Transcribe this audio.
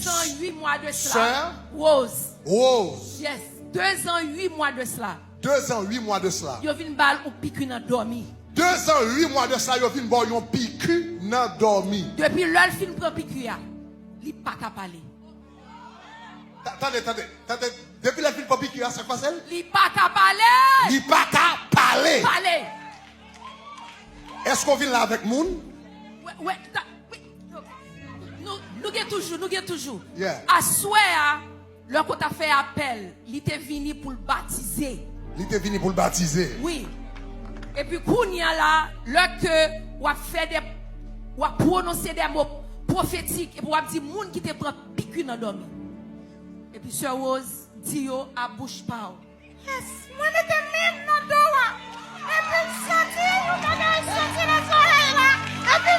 ans, 8 mois de cela. Sœur Rose. Rose. Yes. 2 ans, 8 mois de cela. 2 ans, 8 mois de cela. Yo vin bal ou piqûre dans dormi. 2 ans, 8 mois de cela, yo fin bon yon piqûre nan dormi. Depuis l'heure fin prend piqûre, li pas ka parler. Attendez. Depuis la fin de piqûre, ça quoi celle? Li pas ka parler. Li pas ka parler. Parler. Est-ce qu'on vient là avec moun? Oui. Nous gagnons toujours. Yeah. À souhait, le qu'on t'a fait appel, il était venu pour le baptiser. Il était venu pour le baptiser. Oui. Et puis, kounya là, le que, ou a fait des, ou a prononcé des mots prophétiques, et puis ou a dit, moun qui te prend piqûre dans dormi. Et puis, Sœur Rose dit yo à bouche pas. Yes, moi j'étais même dans le dos. Et puis, sorti, vous m'avez sorti les oreilles là. Et puis,